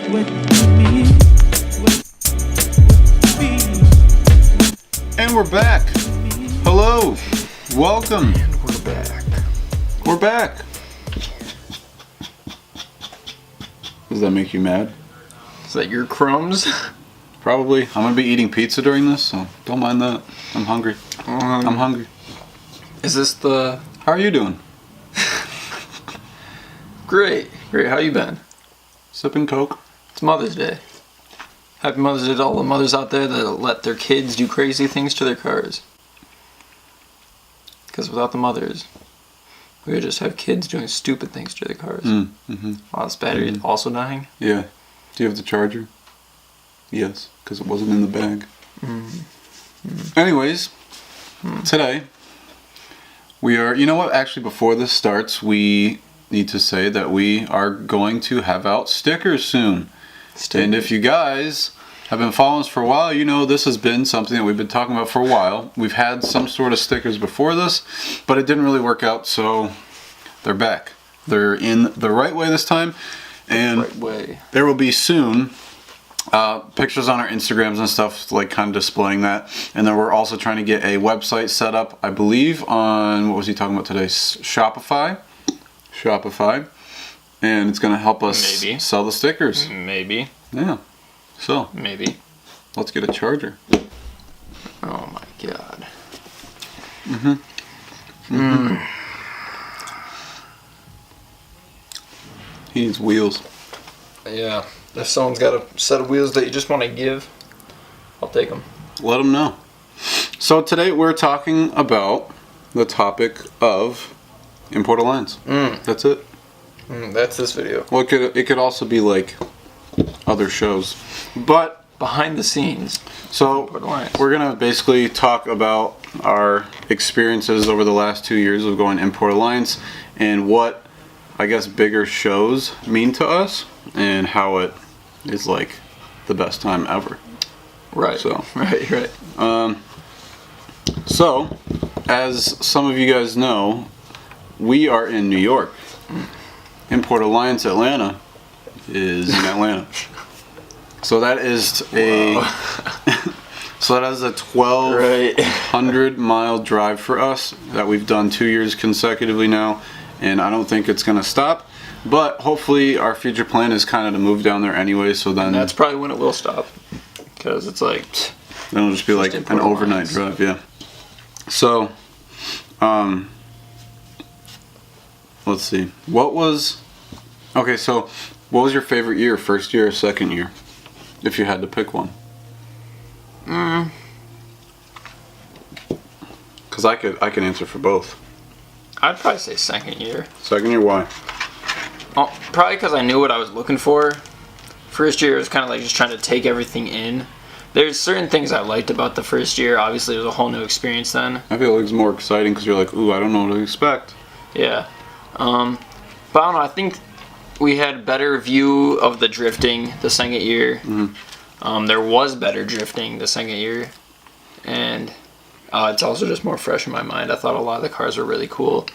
And we're back. Hello. Welcome. And we're back. We're back. Does that make you mad? Is that your crumbs? Probably. I'm going to be eating pizza during this, so don't mind that. I'm hungry. I'm hungry. Is this the... How are you doing? Great. How you been? Sipping Coke. It's Mother's Day. Happy Mother's Day to all the mothers out there that let their kids do crazy things to their cars. Because without the mothers, we would just have kids doing stupid things to their cars. Wow, this battery is also dying? Yeah. Do you have the charger? Yes, because it wasn't in the bag. Anyways, today, we are... You know what? Actually, before this starts, we need to say that we are going to have out stickers soon. And if you guys have been following us for a while, you know this has been something that we've been talking about for a while. We've had some sort of stickers before this, but it didn't really work out, so they're back. They're in the right way this time, and there will be soon pictures on our Instagrams and stuff, like kind of displaying that. And then we're also trying to get a website set up, I believe, on, what was he talking about today? Shopify. And it's going to help us sell the stickers. Maybe. Yeah. So. Maybe. Let's get a charger. Oh my god. He needs wheels. Yeah. If someone's got a set of wheels that you just want to give, I'll take them. Let them know. So today we're talking about the topic of import lines. That's it. That's this video. Well, it could also be like other shows, but behind the scenes. So we're gonna basically talk about our experiences over the last 2 years of going Import Alliance and what I guess bigger shows mean to us and how it is like the best time ever. Right. So right. So as some of you guys know, we are in New York. Import Alliance Atlanta is in Atlanta. So that is a so that is a 1,200 mile drive for us that we've done 2 years consecutively now, and I don't think it's gonna stop. But hopefully our future plan is kind of to move down there anyway. So then that's probably when it will stop, because it's like then it'll just be like an overnight drive. Yeah. So let's see. What was your favorite year? First year or second year? If you had to pick one. Because I can answer for both. I'd probably say second year. Second year, why? Oh, probably because I knew what I was looking for. First year was kind of like just trying to take everything in. There's certain things I liked about the first year. Obviously, it was a whole new experience then. I feel like it's more exciting because you're like, ooh, I don't know what to expect. Yeah. But I don't know, I think we had better view of the drifting the second year. There was better drifting the second year. And it's also just more fresh in my mind. I thought a lot of the cars were really cool.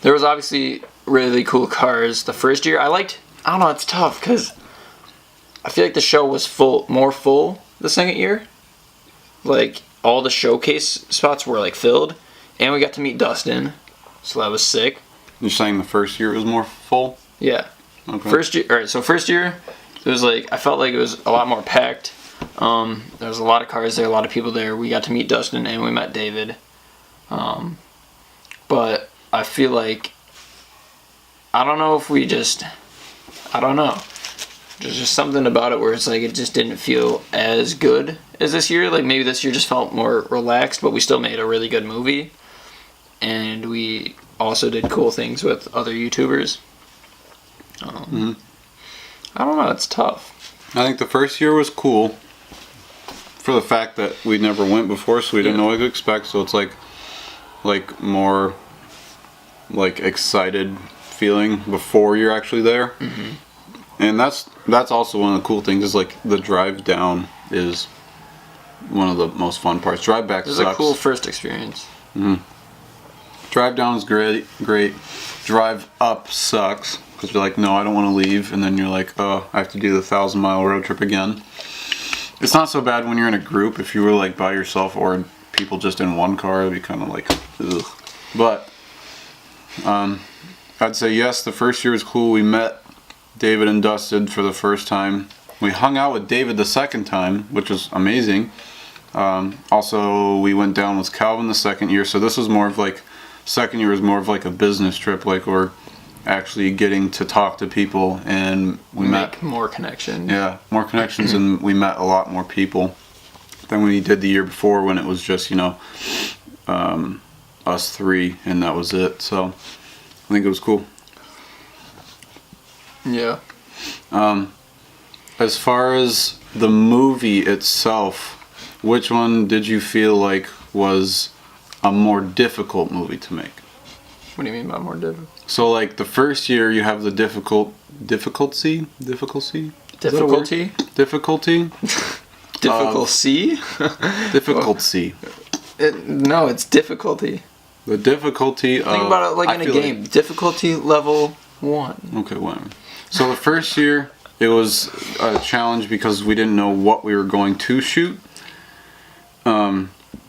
There was obviously really cool cars the first year. I don't know, it's tough because I feel like the show was more full the second year. Like, all the showcase spots were like filled. And we got to meet Dustin. So that was sick. You're saying the first year was more full? Yeah. Okay. First year, it was like, I felt like it was a lot more packed. There was a lot of cars there, a lot of people there. We got to meet Dustin and we met David. But I feel like, I don't know. There's just something about it where it's like, it just didn't feel as good as this year. Like, maybe this year just felt more relaxed, but we still made a really good movie. And we also did cool things with other YouTubers. I don't know, it's tough. I think the first year was cool for the fact that we never went before, so we didn't know what to expect. So it's like more like excited feeling before you're actually there. And that's also one of the cool things is like the drive down is one of the most fun parts. Drive back sucks. It was a cool first experience. Drive down is great. Drive up sucks. because you're like, no, I don't want to leave, and then you're like, oh, I have to do the 1,000-mile road trip again. It's not so bad when you're in a group. If you were like by yourself or people just in one car, it'd be kind of like, ugh. But I'd say yes, the first year was cool. We met David and Dustin for the first time. We hung out with David the second time, which was amazing. Also, we went down with Calvin the second year, so this was more of like, second year was more of like a business trip, like we're actually getting to talk to people, and we met more connections. Yeah, more connections, and we met a lot more people than we did the year before when it was just, us three, and that was it. So I think it was cool. Yeah. As far as the movie itself, which one did you feel like was a more difficult movie to make? What do you mean by more difficult? So like the first year you have the difficulty? Difficulty? Difficulty? Difficulty? Difficulty. No, it's difficulty. The difficulty of... Think about it like in a game. Difficulty level 1. Okay, whatever. So the first year, it was a challenge because we didn't know what we were going to shoot.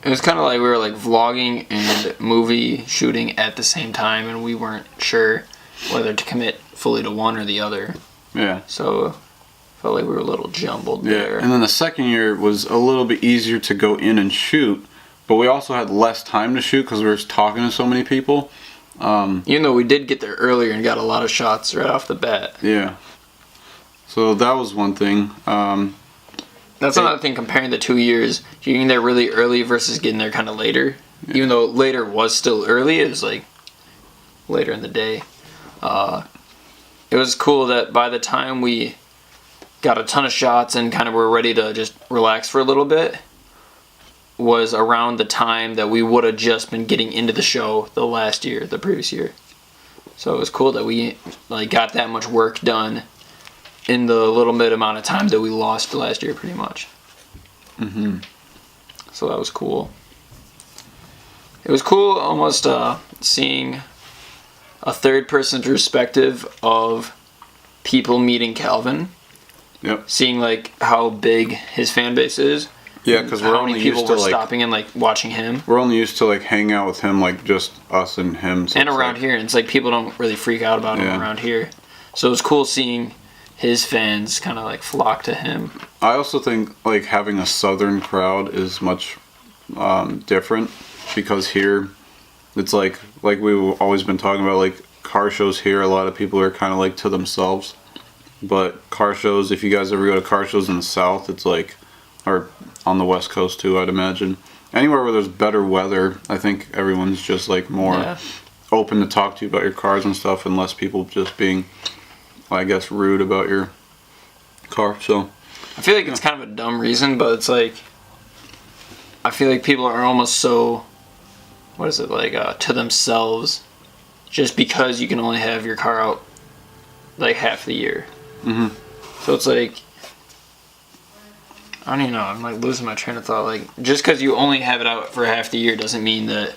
It was kind of like we were like vlogging and movie shooting at the same time, and we weren't sure whether to commit fully to one or the other. Yeah. So felt like we were a little jumbled there. And then the second year was a little bit easier to go in and shoot, but we also had less time to shoot because we were talking to so many people. Even though we did get there earlier and got a lot of shots right off the bat. Yeah. So that was one thing. That's another thing, comparing the 2 years, getting there really early versus getting there kind of later. Yeah. Even though later was still early, it was like later in the day. It was cool that by the time we got a ton of shots and kind of were ready to just relax for a little bit, was around the time that we would have just been getting into the show the previous year. So it was cool that we like got that much work done in the little bit amount of time that we lost last year, pretty much. Mm-hmm. So that was cool. It was cool almost seeing a third person's perspective of people meeting Calvin. Yep. Seeing like how big his fan base is. Yeah, because we're only used to like stopping and like watching him. We're only used to like hang out with him, like just us and him. So and around here, and it's like people don't really freak out about him around here. So it was cool seeing his fans kind of like flock to him. I also think like having a southern crowd is much different, because here it's like we've always been talking about, like car shows here, a lot of people are kind of like to themselves. But car shows, if you guys ever go to car shows in the south, it's like, or on the west coast too, I'd imagine, anywhere where there's better weather, I think everyone's just like more open to talk to you about your cars and stuff, and less people just being, I guess, rude about your car. So I feel like it's kind of a dumb reason, but it's like, I feel like people are almost so, to themselves, just because you can only have your car out like half the year. Mm-hmm. So it's like, I don't even know, I'm like losing my train of thought. Like, just because you only have it out for half the year doesn't mean that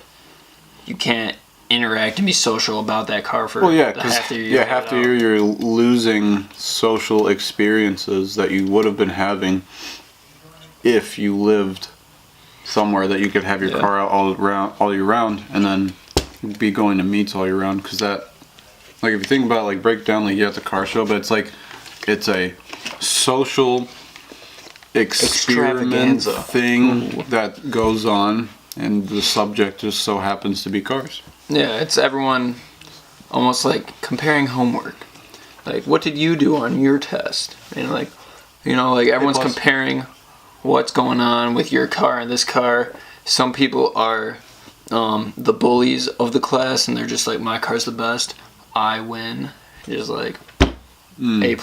you can't interact and be social about that car for half the year. Yeah, half the year you're losing social experiences that you would have been having if you lived somewhere that you could have your car out all year round, and then be going to meets all year round. Because that, like, if you think about it, like, break down, like, yeah, it's a car show, but it's like, it's a social experiment thing that goes on, and the subject just so happens to be cars. Yeah, it's everyone almost like comparing homework. Like, what did you do on your test? And like, like everyone's comparing what's going on with your car and this car. Some people are the bullies of the class, and they're just like, my car's the best, I win. Just like A+.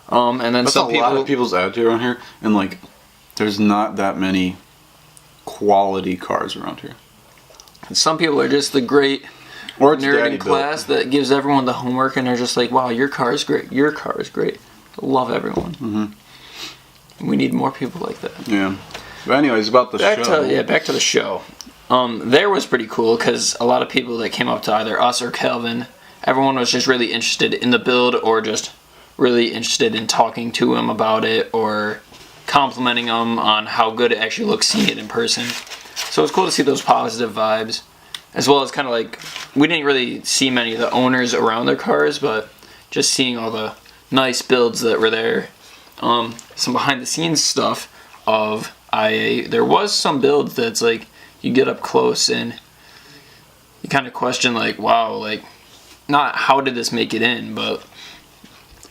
And then that's some a lot of people's attitude around here, and like, there's not that many quality cars around here. And some people are just the great nerd in class that gives everyone the homework, and they're just like, wow, your car is great. Your car is great. Love everyone. Mm-hmm. We need more people like that. Yeah. But anyways, about the show. Back to the show. There was pretty cool, because a lot of people that came up to either us or Calvin everyone was just really interested in the build, or just really interested in talking to him about it, or complimenting him on how good it actually looks seeing it in person. So it's cool to see those positive vibes, as well as kind of like, we didn't really see many of the owners around their cars, but just seeing all the nice builds that were there. Some behind the scenes stuff of IA, there was some builds that's like, you get up close and you kind of question like, wow, like, not how did this make it in, but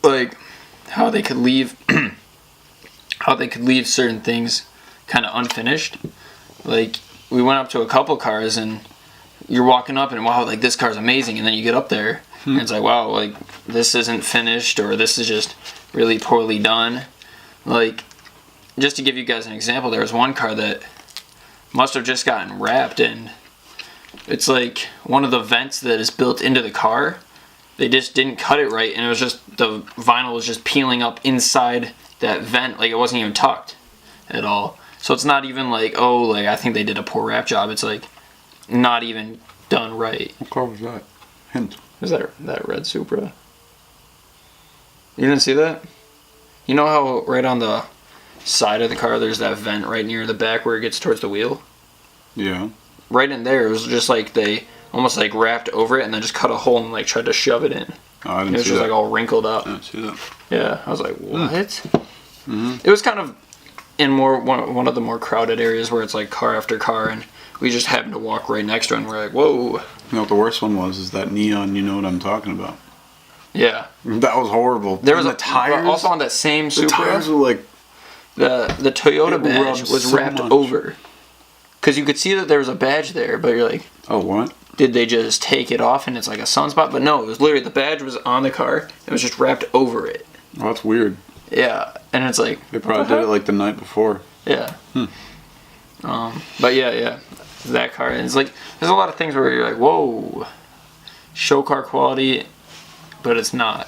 like how they could leave certain things kind of unfinished. Like, we went up to a couple cars and you're walking up and wow, like, this car's amazing, and then you get up there and it's like, wow, like, this isn't finished, or this is just really poorly done. Like, just to give you guys an example, there was one car that must have just gotten wrapped, and it's like one of the vents that is built into the car, they just didn't cut it right, and it was just, the vinyl was just peeling up inside that vent, like it wasn't even tucked at all. So it's not even like, oh, like, I think they did a poor wrap job. It's like not even done right. What car was that? Hint. Was that red Supra? You didn't see that? You know how right on the side of the car there's that vent right near the back where it gets towards the wheel? Yeah. Right in there, it was just like they almost like wrapped over it and then just cut a hole and like tried to shove it in. Oh, I didn't see that. It was just like all wrinkled up. I didn't see that. Yeah, I was like, what? Mm-hmm. It was kind of in one of the more crowded areas where it's like car after car, and we just happened to walk right next to it and we're like, whoa. You know what the worst one was? Is that neon, you know what I'm talking about. Yeah. That was horrible. There was the tires. Also on that same Supra. The tires were like, the Toyota badge was so wrapped much over. Because you could see that there was a badge there, but you're like, oh, what? Did they just take it off and it's like a sunspot? But no, it was literally, the badge was on the car. It was just wrapped over it. Oh, that's weird. Yeah, and it's like, they probably did it like the night before. Yeah. But yeah, that car. And it's like, there's a lot of things where you're like, whoa, show car quality, but it's not.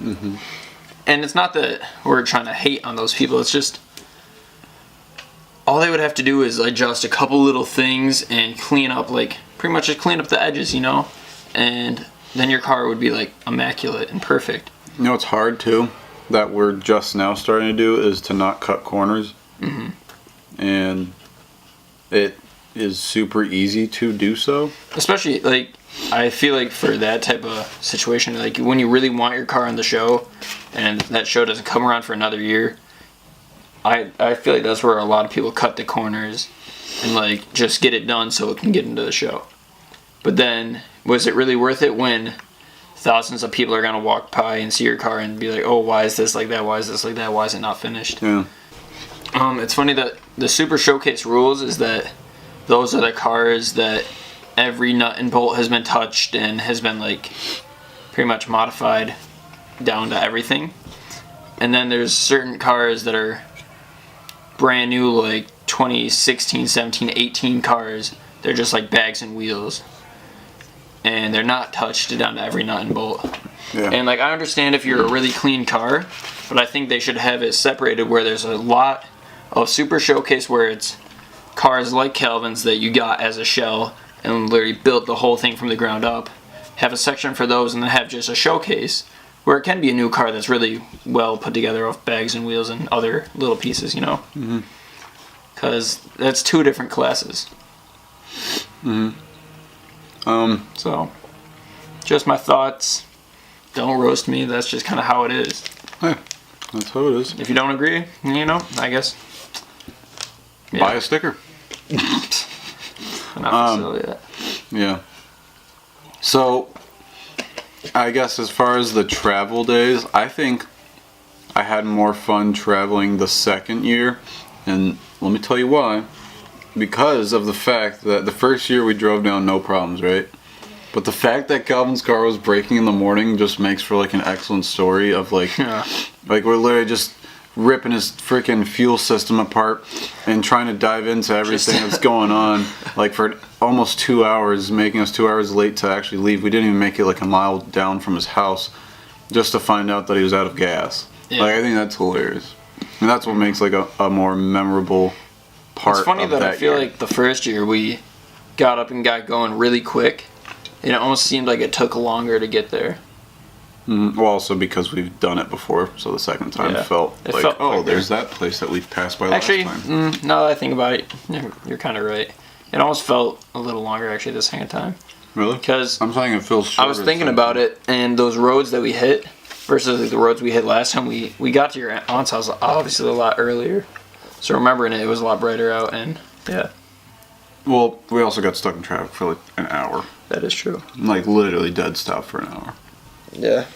Mm-hmm. And it's not that we're trying to hate on those people. It's just, all they would have to do is adjust a couple little things and clean up, like, pretty much just clean up the edges, you know? And then your car would be, like, immaculate and perfect. You know what's hard, too, that we're just now starting to do, is to not cut corners. Mm-hmm. And it is super easy to do so. Especially, like, I feel like for that type of situation, like, when you really want your car on the show, and that show doesn't come around for another year, I feel like that's where a lot of people cut the corners and, like, just get it done so it can get into the show. But then, was it really worth it when thousands of people are going to walk by and see your car and be like, oh, why is this like that? Why is this like that? Why is it not finished? Yeah. It's funny that the Super Showcase rules is that those are the cars that every nut and bolt has been touched and has been, like, pretty much modified down to everything. And then there's certain cars that are brand new, like 2016, 17, 18 cars. They're just like bags and wheels, and they're not touched down to every nut and bolt. Yeah. And, like, I understand if you're a really clean car, but I think they should have it separated where there's a lot of Super Showcase where it's cars like Calvin's that you got as a shell and literally built the whole thing from the ground up. Have a section for those, and then have just a showcase where it can be a new car that's really well put together of bags and wheels and other little pieces, you know? Because that's two different classes. So, just my thoughts. Don't roast me. That's just kind of how it is. Hey, that's how it is. If you don't agree, you know, I guess. Buy a sticker. Not silly that. Yeah. So, I guess as far as the travel days, I think I had more fun traveling the second year. And let me tell you why. Because of the fact that the first year we drove down no problems, right? But the fact that Calvin's car was breaking in the morning just makes for, like, an excellent story of, like, like, we're literally just ripping his freaking fuel system apart and trying to dive into everything that's going on, like, for almost 2 hours, making us 2 hours late to actually leave. We didn't even make it like a mile down from his house just to find out that he was out of gas. Yeah. Like, I think that's hilarious. And that's what makes, like, a more memorable part of that. It's funny that I feel like the first year we got up and got going really quick, it almost seemed like it took longer to get there. Well, also because we've done it before, so the second time felt It like, felt oh, quicker. there's that place that we've passed by Actually, last time. now that I think about it, you're kind of right. It almost felt a little longer actually the second time. Really? Because I'm saying it feels shorter. I was thinking about it, and those roads that we hit versus the roads we hit last time, we got to your aunt's house obviously a lot earlier. So remembering it was a lot brighter out, and yeah. Well, we also got stuck in traffic for like an hour. That is true. Like literally dead stop for an hour. Yeah.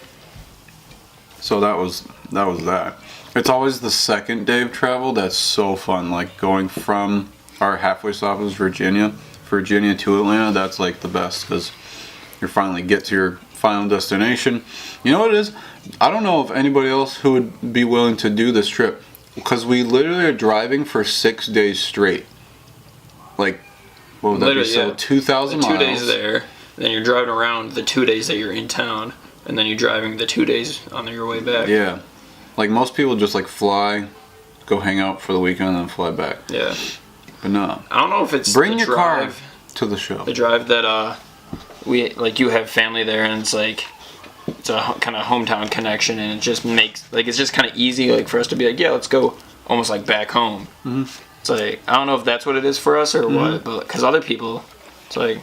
So that was that. It's always the second day of travel that's so fun. Like going from our halfway stop is Virginia to Atlanta. That's like the best because you finally get to your final destination. You know what it is? I don't know if anybody else who would be willing to do this trip because we literally are driving for 6 days straight. Like, what would that be? So 2,000 miles. 2 days there, then you're driving around the 2 days that you're in town, and then you're driving the 2 days on your way back. Yeah. Like most people just like fly, go hang out for the weekend and then fly back. Yeah. But no. I don't know if it's Bring the your drive, car to the show. the drive that we like you have family there, and it's like it's a kind of hometown connection, and it just makes like it's just kind of easy like for us to be like, yeah, let's go almost like back home. Mm-hmm. It's like I don't know if that's what it is for us or what, but because other people, it's like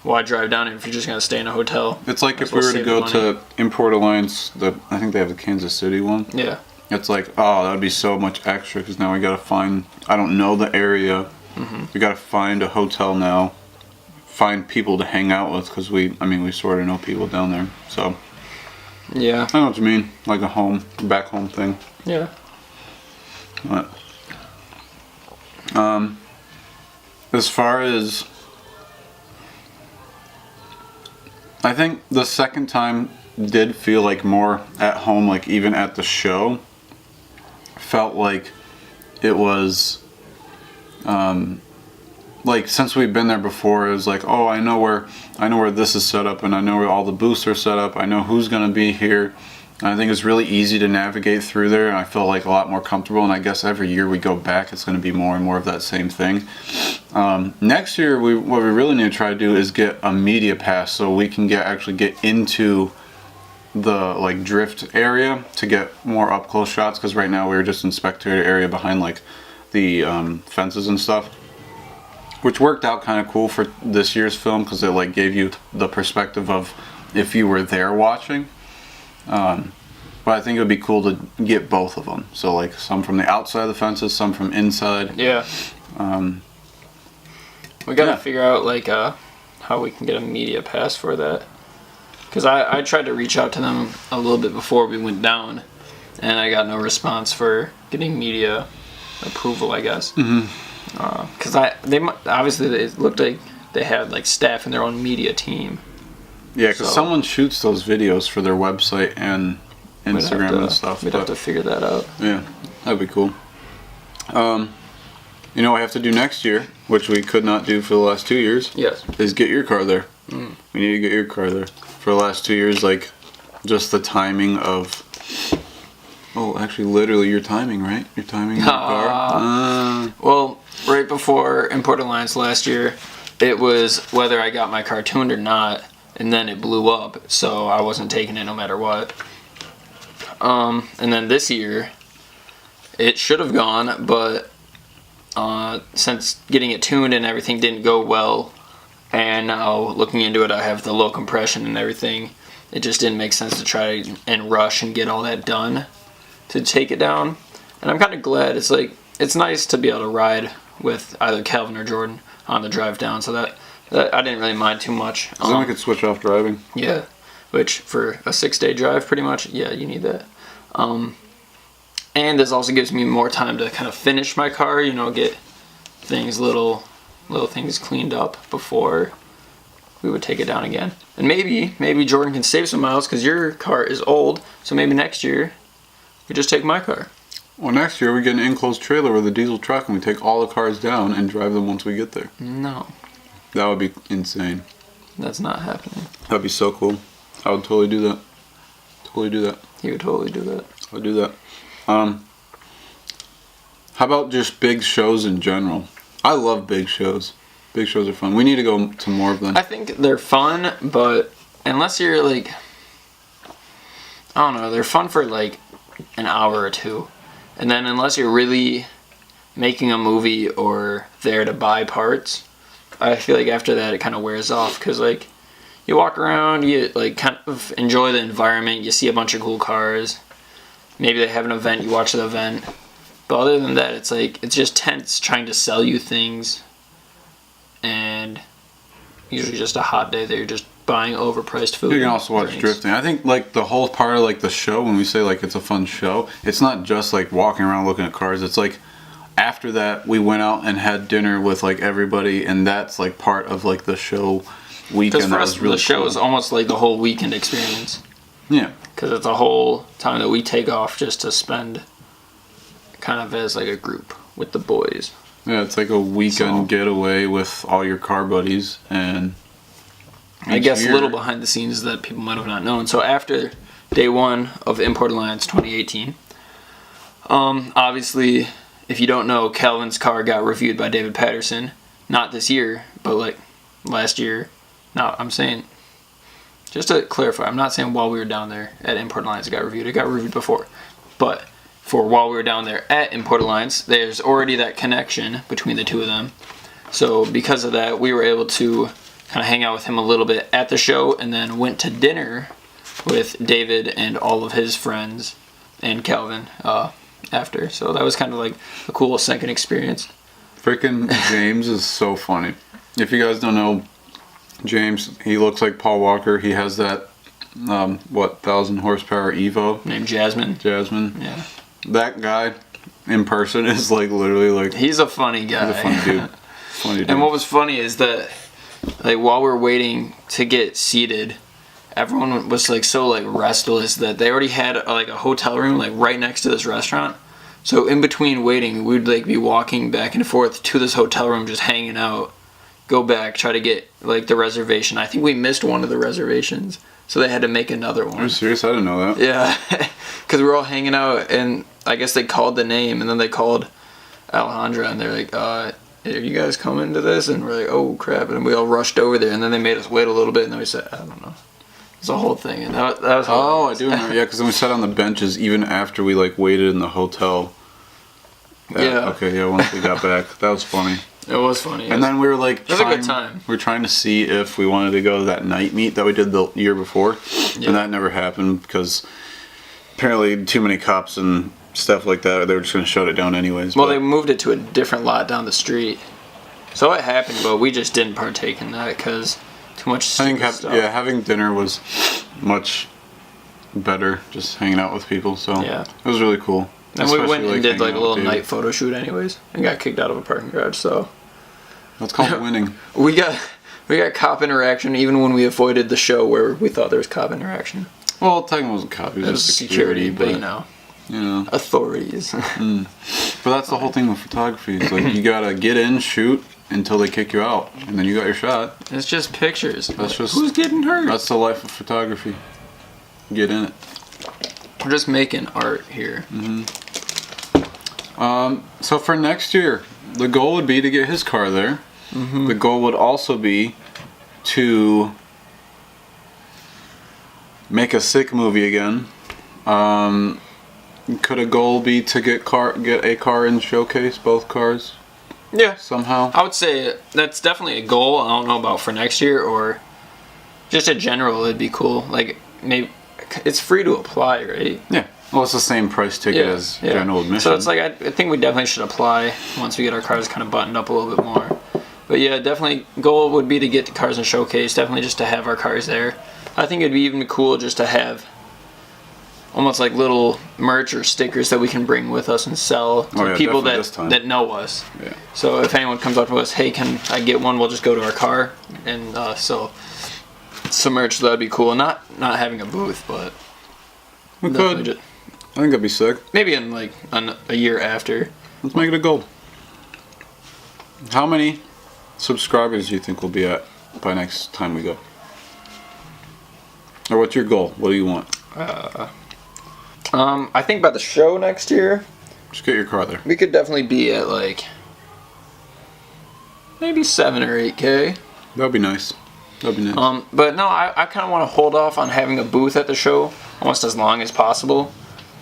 why drive down if you're just gonna stay in a hotel? It's like if we were to go to Import Alliance, I think they have the Kansas City one. Yeah. It's like, oh, that would be so much extra because now we got to find, I don't know the area. We got to find a hotel now, find people to hang out with because we sort of know people down there. So, Yeah. I know what you mean, like a back home thing. Yeah. But, as far as, I think the second time did feel like more at home, like even at the show. Felt like it was like since we've been there before, it was like, oh, I know where this is set up and I know where all the booths are set up. I know who's gonna be here. And I think it's really easy to navigate through there, and I feel like a lot more comfortable. And I guess every year we go back, it's going to be more and more of that same thing. Next year, what we really need to try to do is get a media pass so we can actually get into the like drift area to get more up close shots. Because right now we're just in spectator area behind like the fences and stuff, which worked out kind of cool for this year's film because it like gave you the perspective of if you were there watching. But I think it would be cool to get both of them. So like some from the outside of the fences, some from inside. Yeah. We gotta figure out like how we can get a media pass for that. Because I tried to reach out to them a little bit before we went down, and I got no response for getting media approval, I guess. Because obviously it looked like they had like staff in their own media team. Yeah, because someone shoots those videos for their website and Instagram and stuff. We'd have to figure that out. Yeah, that'd be cool. You know what I have to do next year, which we could not do for the last 2 years? Yes. Is get your car there. We need to get your car there. For the last 2 years, like, just the timing of... Oh, actually, literally your timing, right? Your timing in your car? Well, right before Import Alliance last year, it was whether I got my car tuned or not, and then it blew up, so I wasn't taking it no matter what. And then this year, it should have gone, but since getting it tuned and everything didn't go well, and now looking into it, I have the low compression and everything, it just didn't make sense to try and rush and get all that done to take it down. And I'm kind of glad. It's like, it's nice to be able to ride with either Calvin or Jordan on the drive down, so that I didn't really mind too much. So then we could switch off driving. Yeah, which for a 6-day drive, pretty much, yeah, you need that. And this also gives me more time to kind of finish my car, you know, get things, little things cleaned up before we would take it down again. And maybe Jordan can save some miles because your car is old, so maybe next year we just take my car. Well, next year we get an enclosed trailer with a diesel truck and we take all the cars down and drive them once we get there. No. That would be insane. That's not happening. That'd be so cool. I would totally do that. Totally do that. He would totally do that. I would do that. How about just big shows in general? I love big shows. Big shows are fun. We need to go to more of them. I think they're fun, but unless you're like, I don't know, they're fun for like an hour or two. And then unless you're really making a movie or there to buy parts, I feel like after that it kind of wears off, because like you walk around, you like kind of enjoy the environment, you see a bunch of cool cars, maybe they have an event, you watch the event, but other than that it's like it's just tents trying to sell you things, and usually just a hot day that you're just buying overpriced food. You can also watch drinks. drifting. I think like the whole part of like the show, when we say like it's a fun show, it's not just like walking around looking at cars. It's like after that we went out and had dinner with like everybody, and that's like part of like the show weekend. Because for that us, was really the show cool. is almost like the whole weekend experience. Yeah. Because it's a whole time that we take off just to spend kind of as like a group with the boys. Yeah, it's like a weekend So- getaway with all your car buddies, and I each guess a year- little behind the scenes that people might have not known. So after day one of Import Alliance 2018, obviously, if you don't know, Calvin's car got reviewed by David Patterson. Not this year, but like last year. No, I'm saying, just to clarify, I'm not saying while we were down there at Import Alliance it got reviewed. It got reviewed before. But for while we were down there at Import Alliance, there's already that connection between the two of them. So because of that, we were able to kind of hang out with him a little bit at the show, and then went to dinner with David and all of his friends and Calvin after. So that was kind of like a cool second experience. Freaking James is so funny. If you guys don't know James, he looks like Paul Walker. He has that 1,000 horsepower Evo Named Jasmine. Yeah. That guy in person is like literally like He's a funny guy. he's a funny dude. Funny dude. And what was funny is that, like, while we're waiting to get seated, everyone was like so like restless that they already had like a hotel room like right next to this restaurant. So in between waiting, we'd like be walking back and forth to this hotel room, just hanging out. Go back, try to get like the reservation. I think we missed one of the reservations, so they had to make another one. Are you serious? I didn't know that. Yeah, because we were all hanging out, and I guess they called the name, and then they called Alejandra, and they're like, are you guys coming to this? And we're like, oh crap, and we all rushed over there, and then they made us wait a little bit, and then we said, I don't know. It's a whole thing, and that was Oh, I do remember. Yeah, because then we sat on the benches even after we like waited in the hotel. Yeah. Okay. Yeah. Once we got back, that was funny. It was funny. And then we were like, it was a good time. We were trying to see if we wanted to go to that night meet that we did the year before, Yeah. and that never happened because apparently too many cops and stuff like that. They were just going to shut it down anyways. Well, but- they moved it to a different lot down the street, so it happened, but we just didn't partake in that because too much I think stupid stuff. having dinner was much better, just hanging out with people. So Yeah. it was really cool. And we went Especially, and did hanging like a out little with night David. photo shoot anyways, and got kicked out of a parking garage. So That's called winning. we got cop interaction even when we avoided the show where we thought there was cop interaction. Well, technically it wasn't cop. It It was was just security, but you know. authorities. But that's the whole thing with photography. It's like you gotta get in, shoot until they kick you out, and then you got your shot. It's just pictures. That's just Who's getting hurt? That's the life of photography. Get in it. We're just making art here. So for next year, the goal would be to get his car there. The goal would also be to make a sick movie again. Could a goal be to get a car in showcase, both cars Yeah. somehow? I would say that's definitely a goal. I don't know about for next year or just in general. It'd be cool. Like maybe it's free to apply, right? Yeah. Well, it's the same price ticket as general admission. So it's like I think we definitely should apply once we get our cars kind of buttoned up a little bit more. But yeah, definitely goal would be to get the cars in showcase. Definitely just to have our cars there. I think it'd be even cool just to have almost like little merch or stickers that we can bring with us and sell to people definitely this time. that know us. Yeah. So if anyone comes up to us, hey, can I get one? We'll just go to our car and sell some merch. So that'd be cool. Not having a booth, but We definitely could. just- I think that'd be sick. maybe in like a year after. Let's make it a goal. How many subscribers do you think we'll be at by next time we go? Or what's your goal? What do you want? I think by the show next year, Just get your car there. we could definitely be at like maybe 7 or 8K. That'd be nice. That'd be nice. But no, I kind of want to hold off on having a booth at the show almost as long as possible,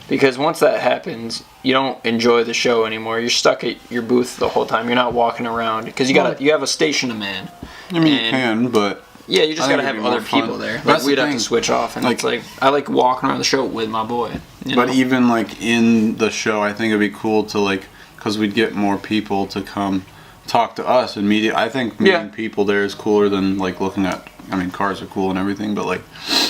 because once that happens, you don't enjoy the show anymore. You're stuck at your booth the whole time. You're not walking around because you have a station to man. I mean, you can, but yeah, you just gotta have other people there. Like, we'd have to switch off, and it's like I like walking around the show with my boy. But even like in the show, I think it'd be cool to like, because we'd get more people to come talk to us and media. I think meeting people there is cooler than like looking at. I mean, cars are cool and everything, but like,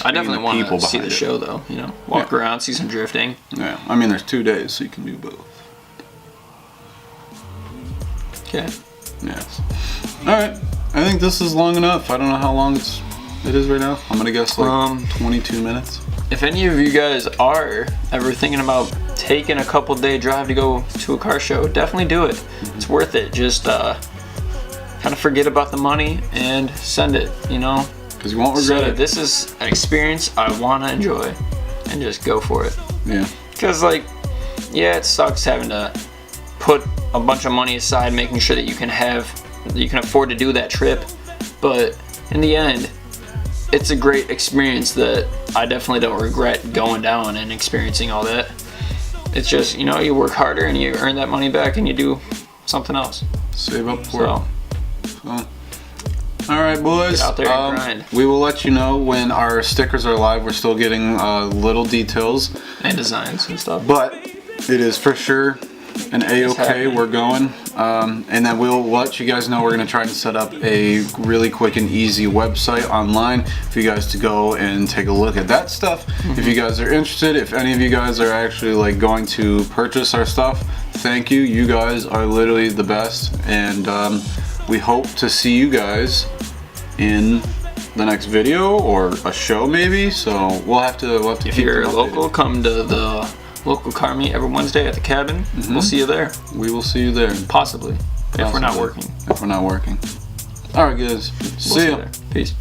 I definitely want to see the show though. You know, walk around, see some drifting. Yeah, I mean, there's 2 days, so you can do both. Okay. Yes. All right. I think this is long enough. I don't know how long it is right now. I'm gonna guess like 22 minutes. If any of you guys are ever thinking about taking a couple day drive to go to a car show, definitely do it. It's worth it. Just kind of forget about the money and send it, you know? Because you won't regret it. This is an experience I want to enjoy, and just go for it. Yeah. Because, like, yeah, it sucks having to put a bunch of money aside, making sure that you can afford to do that trip. But in the end, it's a great experience that I definitely don't regret going down and experiencing all that. It's just, you know, you work harder and you earn that money back and you do something else. Save up for it. All right, boys. Get out there and grind. We will let you know when our stickers are live. We're still getting little details and designs and stuff, but it is for sure an A-OK. We're going, and then we'll let you guys know. We're going to try to set up a really quick and easy website online for you guys to go and take a look at that stuff. If you guys are interested, if any of you guys are actually like going to purchase our stuff, thank you. You guys are literally the best, and we hope to see you guys in the next video or a show maybe. So we'll have to if you're local, come to the local car meet every Wednesday at the cabin. We'll see you there. We will see you there. Possibly. If we're not working. If we're not working. All right, guys. See ya. Peace.